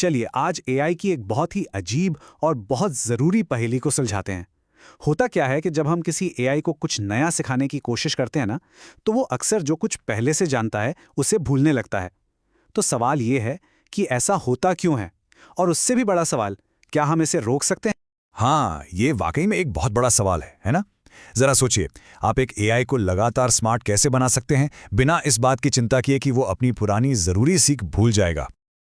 चलिए आज एआई की एक बहुत ही अजीब और बहुत ज़रूरी पहेली को सुलझाते हैं। होता क्या है कि जब हम किसी एआई को कुछ नया सिखाने की कोशिश करते हैं ना, तो वो अक्सर जो कुछ पहले से जानता है उसे भूलने लगता है। तो सवाल ये है कि ऐसा होता क्यों है? और उससे भी बड़ा सवाल, क्या हम इसे रोक सकते हैं? हाँ, ये वाकई में एक बहुत बड़ा सवाल है ना? जरा सोचिए, आप एक एआई को लगातार स्मार्ट कैसे बना सकते हैं बिना इस बात की चिंता किए कि वो अपनी पुरानी जरूरी सीख भूल जाएगा।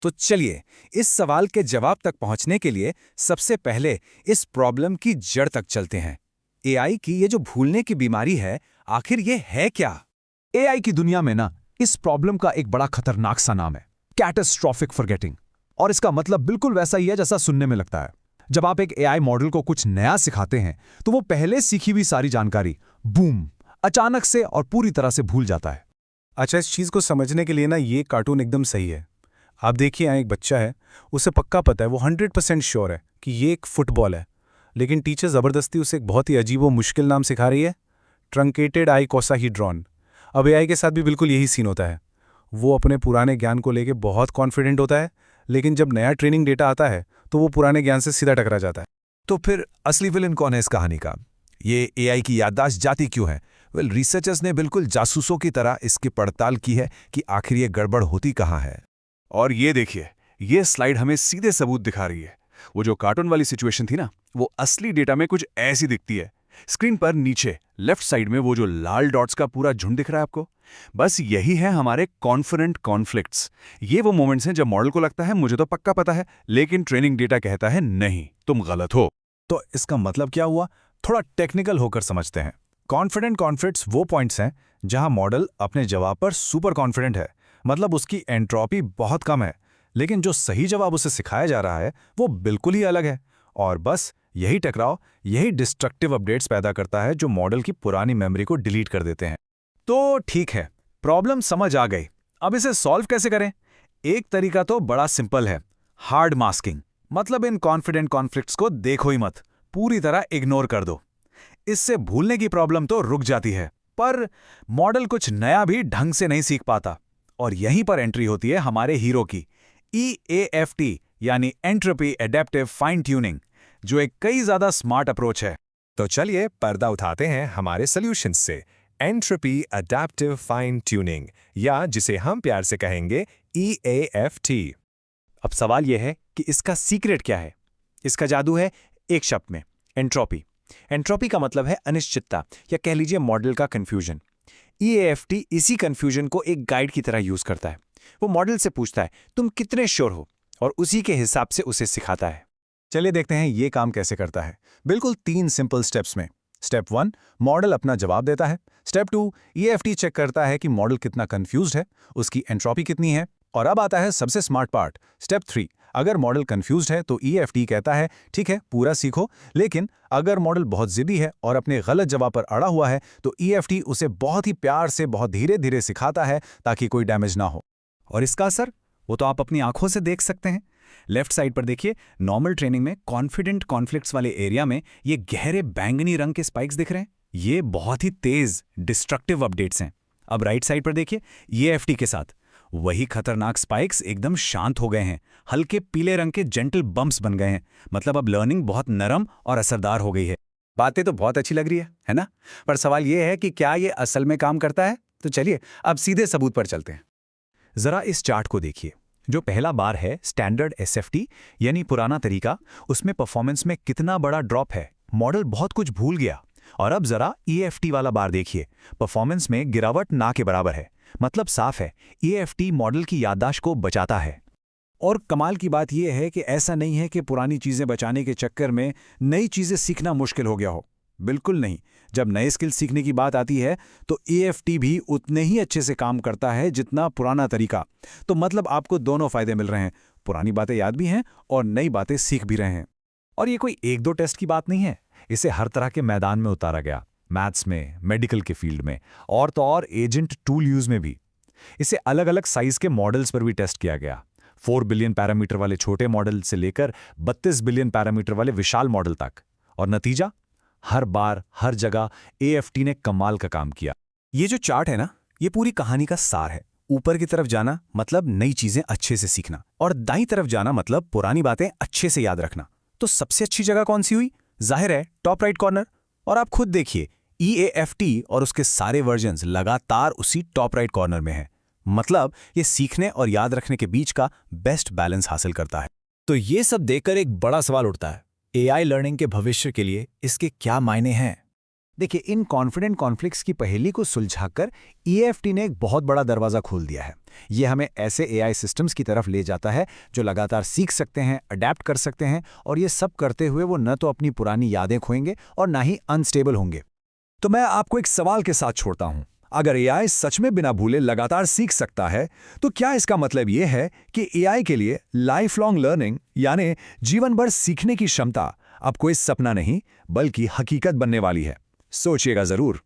तो चलिए इस सवाल के जवाब तक पहुंचने के लिए सबसे पहले इस प्रॉब्लम की जड़ तक चलते हैं। एआई की ये जो भूलने की बीमारी है, आखिर ये है क्या? एआई की दुनिया में ना इस प्रॉब्लम का एक बड़ा खतरनाक सा नाम है कैटास्ट्रॉफिक फॉरगेटिंग। और इसका मतलब बिल्कुल वैसा ही है जैसा सुनने में लगता है। जब आप एक एआई मॉडल को कुछ नया सिखाते हैं तो वो पहले सीखी हुई सारी जानकारी बूम अचानक से और पूरी तरह से भूल जाता है। अच्छा, इस चीज़ को समझने के लिए ना ये कार्टून एकदम सही है। आप देखिए, यहाँ एक बच्चा है, उसे पक्का पता है, वो 100% श्योर है कि ये एक फुटबॉल है, लेकिन टीचर ज़बरदस्ती उसे एक बहुत ही अजीब व मुश्किल नाम सिखा रही है, ट्रंकेटेड आइकोसाहीड्रॉन। अब एआई के साथ भी बिल्कुल यही सीन होता है। वो अपने पुराने ज्ञान को लेकर बहुत कॉन्फिडेंट होता है, लेकिन जब नया ट्रेनिंग डेटा आता है तो वो पुराने ज्ञान से सीधा टकरा जाता है। तो फिर असली विलन कौन है इस कहानी का? ये एआई की याददाश्त जाती क्यों है? रिसर्चर्स ने बिल्कुल जासूसों की तरह इसकी पड़ताल की है कि आखिर ये गड़बड़ होती कहाँ है। और ये देखिए, ये स्लाइड हमें सीधे सबूत दिखा रही है। वो जो कार्टून वाली सिचुएशन थी ना, वो असली डेटा में कुछ ऐसी दिखती है। स्क्रीन पर नीचे लेफ्ट साइड में वो जो लाल डॉट्स का पूरा झुंड दिख रहा है आपको, बस यही है हमारे कॉन्फिडेंट कॉन्फ्लिक्ट्स। ये वो मोमेंट्स हैं जब मॉडल को लगता है मुझे तो पक्का पता है, लेकिन ट्रेनिंग डेटा कहता है नहीं, तुम गलत हो। तो इसका मतलब क्या हुआ? थोड़ा टेक्निकल होकर समझते हैं। कॉन्फिडेंट कॉन्फ्लिक्ट्स वो पॉइंट्स हैं जहां मॉडल अपने जवाब पर सुपर कॉन्फिडेंट है, मतलब उसकी एंट्रोपी बहुत कम है, लेकिन जो सही जवाब उसे सिखाया जा रहा है वो बिल्कुल ही अलग है। और बस यही टकराव, यही डिस्ट्रक्टिव अपडेट्स पैदा करता है जो मॉडल की पुरानी मेमोरी को डिलीट कर देते हैं। तो ठीक है, प्रॉब्लम समझ आ गई। अब इसे सॉल्व कैसे करें? एक तरीका तो बड़ा सिंपल है, हार्ड मास्किंग। मतलब इन कॉन्फिडेंट कॉन्फ्लिक्ट्स को देखो ही मत, पूरी तरह इग्नोर कर दो। इससे भूलने की प्रॉब्लम तो रुक जाती है, पर मॉडल कुछ नया भी ढंग से नहीं सीख पाता। और यहीं पर एंट्री होती है हमारे हीरो की, EAFT यानी एंट्रोपी एडेप्टिव फाइन ट्यूनिंग, जो एक कई ज्यादा स्मार्ट अप्रोच है। तो चलिए पर्दा उठाते हैं हमारे सॉल्यूशन से। एंट्रोपी अडेप्टिव फाइन ट्यूनिंग, या जिसे हम प्यार से कहेंगे EAFT। अब सवाल यह है कि इसका सीक्रेट क्या है? इसका जादू है एक शब्द में, एंट्रोपी। एंट्रोपी का मतलब है अनिश्चितता, या कह लीजिए मॉडल का कंफ्यूजन। EAFT इसी कंफ्यूजन को एक गाइड की तरह यूज करता है। वो मॉडल से पूछता है तुम कितने श्योर हो, और उसी के हिसाब से उसे सिखाता है। चलिए देखते हैं ये काम कैसे करता है। बिल्कुल 3 सिंपल स्टेप्स में। स्टेप 1, मॉडल अपना जवाब देता है। स्टेप 2, EAFT चेक करता है कि मॉडल कितना कंफ्यूज्ड है, उसकी एंट्रोपी कितनी है। और अब आता है सबसे स्मार्ट पार्ट, स्टेप 3। अगर मॉडल कंफ्यूज्ड है तो EAFT कहता है ठीक है, पूरा सीखो। लेकिन अगर मॉडल बहुत जिद्दी है और अपने गलत जवाब पर अड़ा हुआ है तो EAFT उसे बहुत ही प्यार से बहुत धीरे धीरे सिखाता है ताकि कोई डैमेज ना हो। और इसका असर वो तो आप अपनी आंखों से देख सकते हैं। लेफ्ट साइड पर देखिए, नॉर्मल ट्रेनिंग में कॉन्फिडेंट कॉन्फ्लिक्ट्स वाले एरिया में ये गहरे बैंगनी रंग के स्पाइक्स दिख रहे हैं। ये बहुत ही तेज डिस्ट्रक्टिव अपडेट्स हैं। अब राइट साइड पर देखिए, EAFT के साथ वही खतरनाक स्पाइक्स एकदम शांत हो गए हैं, हल्के पीले रंग के जेंटल बम्प्स बन गए हैं। मतलब अब लर्निंग बहुत नरम और असरदार हो गई है। बातें तो बहुत अच्छी लग रही है ना? पर सवाल यह है कि क्या ये असल में काम करता है? तो चलिए अब सीधे सबूत पर चलते हैं। जरा इस चार्ट को देखिए। जो पहला बार है स्टैंडर्ड SFT यानी पुराना तरीका, उसमें परफॉर्मेंस में कितना बड़ा ड्रॉप है। मॉडल बहुत कुछ भूल गया। और अब जरा EAFT वाला बार देखिए, परफॉर्मेंस में गिरावट ना के बराबर है। मतलब साफ है, EAFT मॉडल की याददाश्त को बचाता है। और कमाल की बात यह है कि ऐसा नहीं है कि पुरानी चीजें बचाने के चक्कर में नई चीजें सीखना मुश्किल हो गया हो। बिल्कुल नहीं। जब नए स्किल सीखने की बात आती है तो EAFT भी उतने ही अच्छे से काम करता है जितना पुराना तरीका। तो मतलब आपको दोनों फायदे मिल रहे हैं, पुरानी बातें याद भी हैं और नई बातें सीख भी रहे हैं। और ये कोई 1-2 टेस्ट की बात नहीं है, इसे हर तरह के मैदान में उतारा गया। मैथ्स में, मेडिकल के फील्ड में, और तो और एजेंट टूल यूज में भी। इसे अलग अलग साइज के मॉडल्स पर भी टेस्ट किया गया। 4 बिलियन पैरामीटर वाले छोटे मॉडल से लेकर 32 बिलियन पैरामीटर वाले विशाल मॉडल तक। और नतीजा, हर बार हर जगह EAFT ने कमाल का काम किया। ये जो चार्ट है ना, ये पूरी कहानी का सार है। ऊपर की तरफ जाना मतलब नई चीजें अच्छे से सीखना, और दाईं तरफ जाना मतलब पुरानी बातें अच्छे से याद रखना। तो सबसे अच्छी जगह कौन सी हुई? जाहिर है टॉप राइट कॉर्नर। और आप खुद देखिए, EAFT और उसके सारे वर्जन्स लगातार उसी टॉप राइट कॉर्नर में है। मतलब ये सीखने और याद रखने के बीच का बेस्ट बैलेंस हासिल करता है। तो ये सब देखकर एक बड़ा सवाल उठता है, AI लर्निंग के भविष्य के लिए इसके क्या मायने हैं? देखिए, इन कॉन्फिडेंट कॉन्फ्लिक्ट्स की पहेली को सुलझाकर EAFT ने एक बहुत बड़ा दरवाजा खोल दिया है। ये हमें ऐसे AI सिस्टम्स की तरफ ले जाता है जो लगातार सीख सकते हैं, अडेप्ट कर सकते हैं, और ये सब करते हुए वो न तो अपनी पुरानी यादें खोएंगे और ना ही अनस्टेबल होंगे। तो मैं आपको एक सवाल के साथ छोड़ता हूं। अगर AI सच में बिना भूले लगातार सीख सकता है, तो क्या इसका मतलब ये है कि AI के लिए लाइफ लॉन्ग लर्निंग यानी जीवन भर सीखने की क्षमता अब कोई सपना नहीं बल्कि हकीकत बनने वाली है? सोचिएगा जरूर।